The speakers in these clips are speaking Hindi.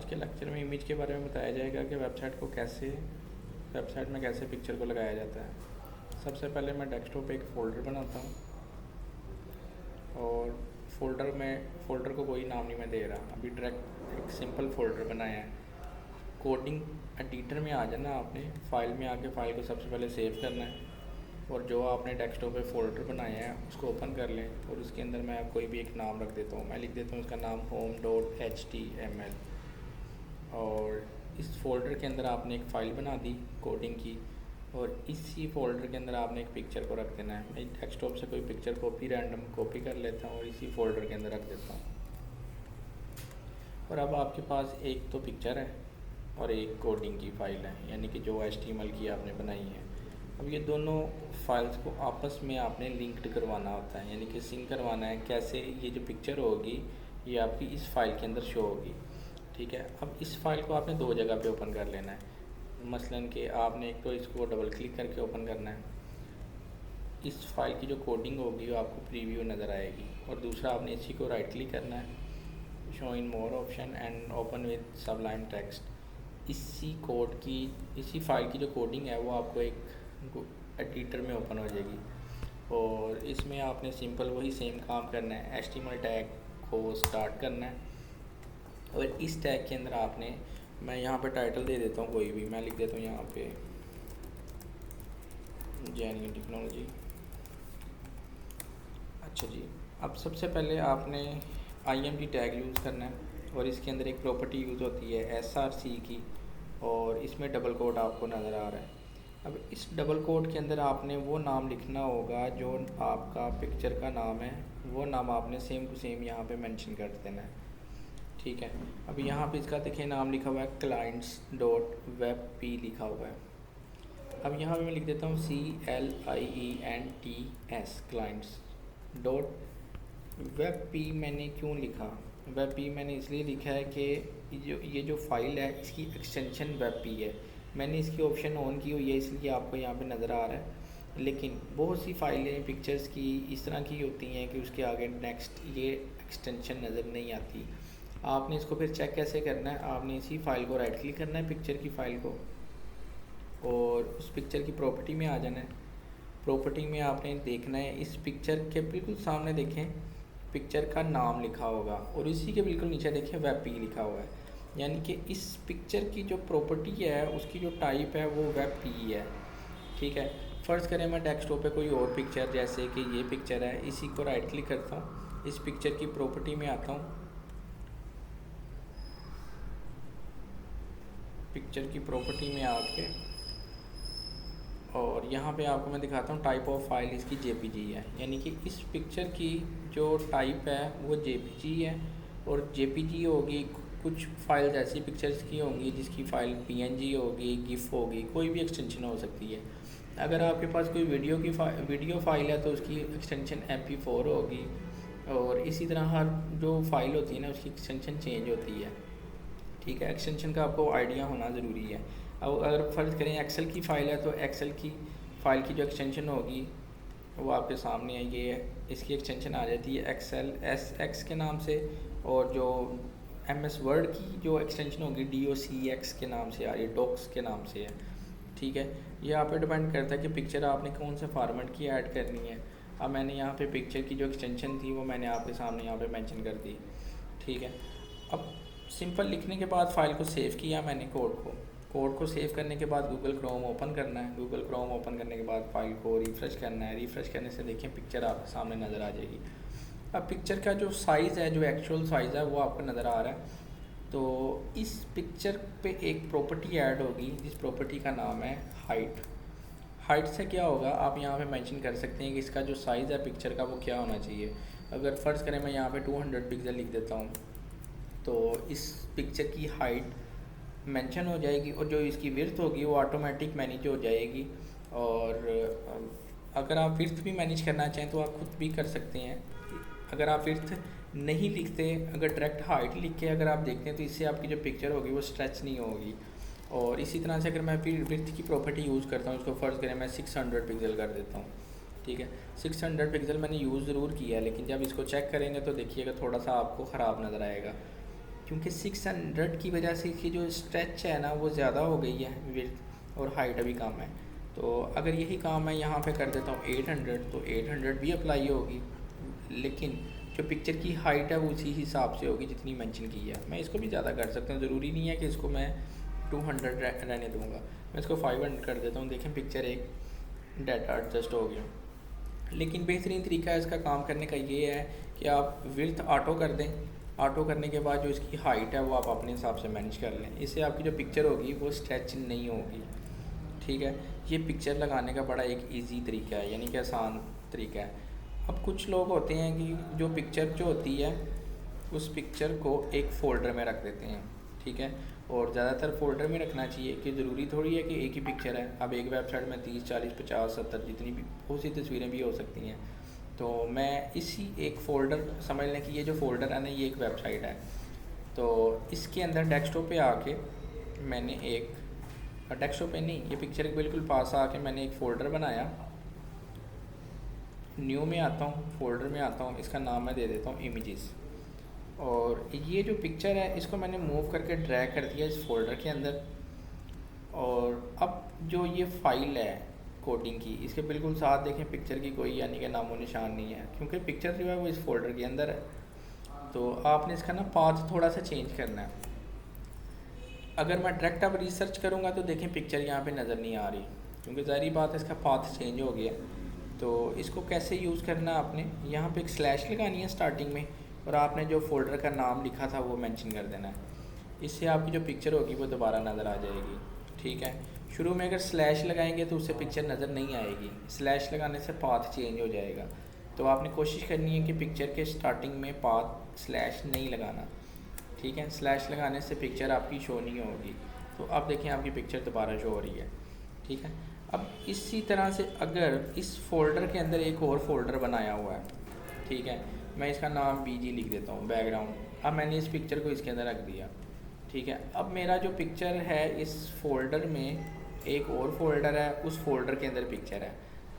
आज के लेक्चर में इमेज के बारे में बताया जाएगा कि वेबसाइट में कैसे पिक्चर को लगाया जाता है। सबसे पहले मैं डेस्कटॉप पे एक फ़ोल्डर बनाता हूँ और फ़ोल्डर को कोई नाम नहीं मैं दे रहा, अभी डायरेक्ट एक सिंपल फ़ोल्डर बनाया है। कोडिंग एडिटर में आ जाना, आपने फ़ाइल में आके फ़ाइल को सबसे पहले सेव करना है और जो आपने डेस्कटॉप पे फ़ोल्डर बनाया है उसको ओपन कर लें और उसके अंदर मैं कोई भी एक नाम रख देता हूँ। मैं लिख देता हूँ उसका नाम home.html और इस फ़ोल्डर के अंदर आपने एक फ़ाइल बना दी कोडिंग की और इसी फ़ोल्डर के अंदर आपने एक पिक्चर को रख देना है। मैं डेस्कटॉप से कोई पिक्चर रैंडम कॉपी कर लेता हूँ और इसी फ़ोल्डर के अंदर रख देता हूँ। और अब आपके पास एक तो पिक्चर है और एक कोडिंग की फ़ाइल है, यानी कि जो HTML की आपने बनाई है। अब ये दोनों फाइल्स को आपस में आपने लिंक्ड करवाना होता है, यानी कि सिंक करवाना है। कैसे? ये जो पिक्चर होगी ये आपकी इस फाइल के अंदर शो होगी, ठीक है। अब इस फाइल को आपने दो जगह पे ओपन कर लेना है। मसलन कि आपने एक तो इसको डबल क्लिक करके ओपन करना है, इस फाइल की जो कोडिंग होगी वो आपको प्रीव्यू नज़र आएगी, और दूसरा आपने इसी को राइट क्लिक करना है, show in more option and open with Sublime text. इसी फाइल की जो कोडिंग है वो आपको एक एडिटर में ओपन हो जाएगी और इसमें आपने सिंपल वही सेम काम करना है। HTML टैग को स्टार्ट करना है और इस टैग के अंदर आपने, मैं यहाँ पे टाइटल दे देता हूँ कोई भी, मैं लिख देता हूँ यहाँ पे जेन्युइन टेक्नोलॉजी। अच्छा जी, अब सबसे पहले आपने IMG टैग यूज़ करना है और इसके अंदर एक प्रॉपर्टी यूज़ होती है SRC की और इसमें डबल कोट आपको नज़र आ रहा है। अब इस डबल कोट के अंदर आपने वो नाम लिखना होगा जो आपका पिक्चर का नाम है, वो नाम आपने सेम टू सेम यहाँ पे मेंशन कर देना है, ठीक है। अब यहाँ पे इसका देखिए नाम लिखा हुआ है clients.webp लिखा हुआ है। अब यहाँ पे मैं लिख देता हूँ CLIENTS clients dot web P. मैंने क्यों लिखा वेब पी? मैंने इसलिए लिखा है कि ये जो फाइल है इसकी एक्सटेंशन वेब पी है। मैंने इसकी ऑप्शन ऑन की हुई है इसलिए आपको यहाँ पे नज़र आ रहा है, लेकिन बहुत सी फाइलें पिक्चर्स की इस तरह की होती हैं कि उसके आगे नेक्स्ट ये एक्सटेंशन नज़र नहीं आती। आपने इसको फिर चेक कैसे करना है? आपने इसी फाइल को राइट क्लिक करना है, पिक्चर की फ़ाइल को, और उस पिक्चर की प्रॉपर्टी में आ जाना है। प्रॉपर्टी में आपने देखना है इस पिक्चर के बिल्कुल सामने देखें पिक्चर का नाम लिखा होगा और इसी के बिल्कुल नीचे देखें वेब पी लिखा हुआ है, यानी कि इस पिक्चर की जो प्रॉपर्टी है उसकी जो टाइप है वो वेब पी है, ठीक है। फ़र्ज़ करें मैं डेस्कटॉप पे कोई और पिक्चर, जैसे कि ये पिक्चर है, इसी को राइट क्लिक करता हूँ, इस पिक्चर की प्रॉपर्टी में आता हूँ, पिक्चर की प्रॉपर्टी में आके और यहाँ पे आपको मैं दिखाता हूँ टाइप ऑफ फाइल इसकी JPG है, यानी कि इस पिक्चर की जो टाइप है वो JPG है। और JPG होगी, कुछ फाइल्स ऐसी पिक्चर्स की होंगी जिसकी फ़ाइल PNG होगी, GIF होगी, कोई भी एक्सटेंशन हो सकती है। अगर आपके पास कोई वीडियो फाइल है तो उसकी एक्सटेंशन MP4 होगी, और इसी तरह हर जो फाइल होती है ना उसकी एक्सटेंशन चेंज होती है, ठीक है। एक्सटेंशन का आपको आइडिया होना ज़रूरी है। अब अगर फ़र्ज़ करें एक्सेल की फ़ाइल है तो एक्सेल की फ़ाइल की जो एक्सटेंशन होगी वो आपके सामने है, ये इसकी एक्सटेंशन आ जाती है एक्सेल SX के नाम से, और जो MS वर्ड की जो एक्सटेंशन होगी DOCX के नाम से आ रही है, डॉक्स के नाम से है, ठीक है। ये आप पे डिपेंड करता है कि पिक्चर आपने कौन से फॉर्मेट की ऐड करनी है। अब मैंने यहाँ पे पिक्चर की जो एक्सटेंशन थी वो मैंने आपके सामने यहाँ पे मेंशन कर दी, ठीक है। अब सिंपल लिखने के बाद फ़ाइल को सेव किया मैंने, कोड को सेव करने के बाद गूगल क्रोम ओपन करना है। गूगल क्रोम ओपन करने के बाद फ़ाइल को रिफ़्रेश करना है। रिफ़्रेश करने से देखिए पिक्चर आपके सामने नज़र आ जाएगी। अब पिक्चर का जो साइज़ है, जो एक्चुअल साइज़ है वो आपको नज़र आ रहा है। तो इस पिक्चर पे एक प्रॉपर्टी ऐड होगी जिस प्रॉपर्टी का नाम है हाइट से क्या होगा आप यहाँ पे मेंशन कर सकते हैं कि इसका जो साइज़ है पिक्चर का वो क्या होना चाहिए। अगर फ़र्ज़ करें मैं यहाँ पे 200 पिक्सल लिख देता हूँ तो इस पिक्चर की हाइट मेंशन हो जाएगी और जो इसकी विड्थ होगी वो ऑटोमेटिक मैनेज हो जाएगी। और अगर आप विड्थ भी मैनेज करना चाहें तो आप खुद भी कर सकते हैं। अगर आप विड्थ नहीं लिखते, अगर डायरेक्ट हाइट लिख के अगर आप देखते हैं तो इससे आपकी जो पिक्चर होगी वो स्ट्रेच नहीं होगी। और इसी तरह से अगर मैं फिर विड्थ की प्रॉपर्टी यूज़ करता हूँ, इसको फ़र्ज़ करें मैं 600 पिक्सल कर देता हूँ, ठीक है। 600 पिक्सल मैंने यूज़ ज़रूर किया है, लेकिन जब इसको चेक करेंगे तो देखिएगा थोड़ा सा आपको ख़राब नज़र आएगा, क्योंकि 600 की वजह से इसकी जो स्ट्रेच है ना वो ज़्यादा हो गई है विड्थ, और हाइट अभी कम है। तो अगर यही काम मैं यहाँ पे कर देता हूँ 800, तो 800 भी अप्लाई होगी, लेकिन जो पिक्चर की हाइट है वो उसी हिसाब से होगी जितनी मेंशन की है। मैं इसको भी ज़्यादा कर सकता हूँ, ज़रूरी नहीं है कि इसको मैं 200 रहने दूँगा, मैं इसको 500 कर देता हूँ। देखें पिक्चर एक डाटा एडजस्ट हो गया। लेकिन बेहतरीन तरीका है इसका काम करने का ये है कि आप विड्थ ऑटो कर दें। ऑटो करने के बाद जो इसकी हाइट है वो आप अपने हिसाब से मैनेज कर लें। इससे आपकी जो पिक्चर होगी वो स्ट्रेच नहीं होगी। ठीक है, ये पिक्चर लगाने का बड़ा एक इजी तरीका है, यानी कि आसान तरीका है। अब कुछ लोग होते हैं कि जो पिक्चर जो होती है उस पिक्चर को एक फ़ोल्डर में रख देते हैं। ठीक है, और ज़्यादातर फ़ोल्डर में रखना चाहिए, कि ज़रूरी थोड़ी है कि एक ही पिक्चर है। अब एक वेबसाइट में 30, 40, 50, 70 जितनी भी बहुत सी तस्वीरें भी हो सकती हैं। तो मैं इसी एक फ़ोल्डर, समझ लें कि ये जो फ़ोल्डर है ना ये एक वेबसाइट है, तो इसके अंदर डेस्कटॉप पे आके मैंने एक, डेस्कटॉप पे नहीं, ये पिक्चर के बिल्कुल पास आके मैंने एक फ़ोल्डर बनाया। न्यू में आता हूँ, फ़ोल्डर में आता हूँ, इसका नाम मैं दे देता हूँ इमेजेस। और ये जो पिक्चर है इसको मैंने मूव करके ड्रैग कर दिया इस फोल्डर के अंदर। और अब जो ये फ़ाइल है कोडिंग की, इसके बिल्कुल साथ देखें पिक्चर की कोई यानी कि नामो निशान नहीं है, क्योंकि पिक्चर जो है वो इस फोल्डर के अंदर है। तो आपने इसका ना पाथ थोड़ा सा चेंज करना है। अगर मैं डायरेक्ट अब रिसर्च करूँगा तो देखें पिक्चर यहाँ पे नज़र नहीं आ रही, क्योंकि ज़ाहिर बात है इसका पाथ चेंज हो गया। तो इसको कैसे यूज़ करना है, आपने यहाँ पे एक स्लैश लगानी है स्टार्टिंग में, और आपने जो फ़ोल्डर का नाम लिखा था वो मेंशन कर देना है। इससे आपकी जो पिक्चर होगी वो दोबारा नज़र आ जाएगी। ठीक है, शुरू में अगर स्लैश लगाएंगे तो उससे पिक्चर नज़र नहीं आएगी, स्लैश लगाने से पाथ चेंज हो जाएगा। तो आपने कोशिश करनी है कि पिक्चर के स्टार्टिंग में पाथ स्लैश नहीं लगाना। ठीक है, स्लैश लगाने से पिक्चर आपकी शो नहीं होगी। तो अब देखें आपकी पिक्चर दोबारा शो हो रही है। ठीक है, अब इसी तरह से अगर इस फोल्डर के अंदर एक और फोल्डर बनाया हुआ है, ठीक है, मैं इसका नाम BG लिख देता हूँ, बैकग्राउंड। अब मैंने इस पिक्चर को इसके अंदर रख दिया। ठीक है, अब मेरा जो पिक्चर है इस फोल्डर में एक और फोल्डर है, उस फोल्डर के अंदर पिक्चर है।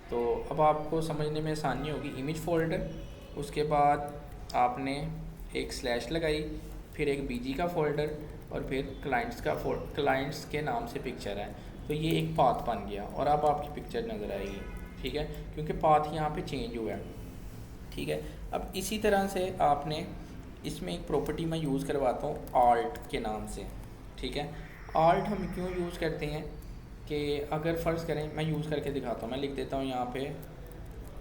तो अब आपको समझने में आसानी होगी। इमेज फोल्डर, उसके बाद आपने एक स्लैश लगाई, फिर एक BG का फ़ोल्डर, और फिर क्लाइंट्स के नाम से पिक्चर है। तो ये एक पाथ बन गया और अब आपकी पिक्चर नज़र आएगी। ठीक है, क्योंकि पाथ यहाँ पे चेंज हुआ है। ठीक है, अब इसी तरह से आपने इसमें एक प्रॉपर्टी मैं यूज़ करवाता हूँ आल्ट के नाम से। ठीक है, आल्ट हम क्यों यूज़ करते हैं कि अगर फ़र्ज़ करें, मैं यूज़ करके दिखाता हूँ। मैं लिख देता हूँ यहाँ पे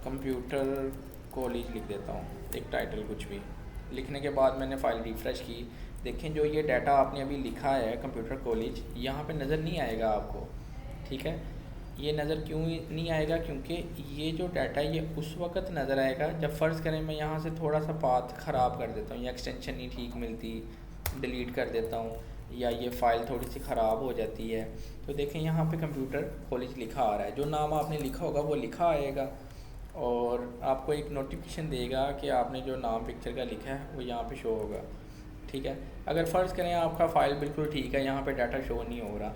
कंप्यूटर कॉलेज लिख देता हूँ, एक टाइटल कुछ भी। लिखने के बाद मैंने फ़ाइल रिफ़्रेश की। देखें जो ये डाटा आपने अभी लिखा है कंप्यूटर कॉलेज, यहाँ पे नज़र नहीं आएगा आपको। ठीक है, ये नज़र क्यों नहीं आएगा, क्योंकि ये जो डाटा है ये उस वक्त नज़र आएगा जब फ़र्ज़ करें मैं यहाँ से थोड़ा सा पाथ ख़राब कर देता हूँ, या एक्सटेंशन नहीं ठीक मिलती, डिलीट कर देता हूँ, या ये फ़ाइल थोड़ी सी ख़राब हो जाती है। तो देखें यहाँ पे कंप्यूटर कॉलेज लिखा आ रहा है, जो नाम आपने लिखा होगा वो लिखा आएगा, और आपको एक नोटिफिकेशन देगा कि आपने जो नाम पिक्चर का लिखा है वो यहाँ पे शो होगा। ठीक है, अगर फ़र्ज़ करें आपका फ़ाइल बिल्कुल ठीक है, यहाँ पे डाटा शो नहीं हो रहा,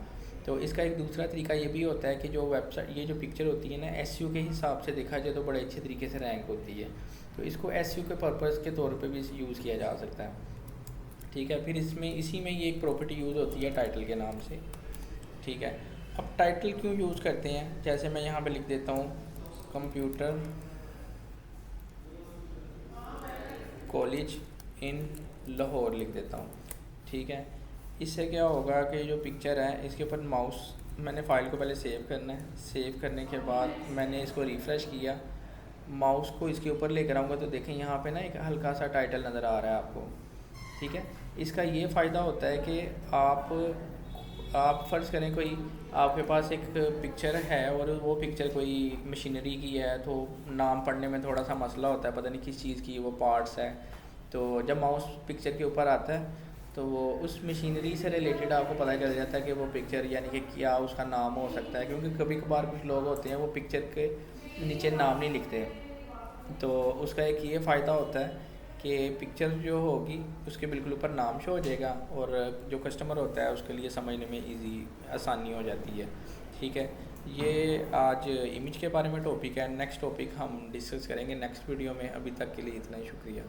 तो इसका एक दूसरा तरीका ये भी होता है कि जो वेबसाइट, ये जो पिक्चर होती है ना, SEO के हिसाब से देखा जाए तो बड़े अच्छे तरीके से रैंक होती है। तो इसको SEO के पर्पज़ के तौर पे भी यूज़ किया जा सकता है। ठीक है, फिर इसमें इसी में ये एक प्रॉपर्टी यूज़ होती है टाइटल के नाम से। ठीक है, अब टाइटल क्यों यूज़ करते हैं, जैसे मैं यहाँ पर लिख देता हूँ कंप्यूटर कॉलेज इन लाहौर लिख देता हूँ। ठीक है, इससे क्या होगा कि जो पिक्चर है इसके ऊपर माउस, मैंने फ़ाइल को पहले सेव करना है, सेव करने के बाद मैंने इसको रिफ़्रेश किया, माउस को इसके ऊपर लेकर आऊँगा तो देखें यहाँ पे ना एक हल्का सा टाइटल नज़र आ रहा है आपको। ठीक है, इसका ये फ़ायदा होता है कि आप फ़र्ज़ करें कोई आपके पास एक पिक्चर है और वो पिक्चर कोई मशीनरी की है, तो नाम पढ़ने में थोड़ा सा मसला होता है, पता नहीं किस चीज़ की वो पार्ट्स है। तो जब माउस पिक्चर के ऊपर आता है तो वो उस मशीनरी से रिलेटेड आपको पता चल जाता है कि वो पिक्चर यानी कि क्या उसका नाम हो सकता है, क्योंकि कभी कभार कुछ लोग होते हैं वो पिक्चर के नीचे नाम नहीं लिखते। तो उसका एक ये फ़ायदा होता है कि पिक्चर जो होगी उसके बिल्कुल ऊपर नाम शो हो जाएगा, और जो कस्टमर होता है उसके लिए समझने में आसानी हो जाती है। ठीक है, ये आज इमेज के बारे में टॉपिक है। नेक्स्ट टॉपिक हम डिस्कस करेंगे नेक्स्ट वीडियो में। अभी तक के लिए इतना ही, शुक्रिया।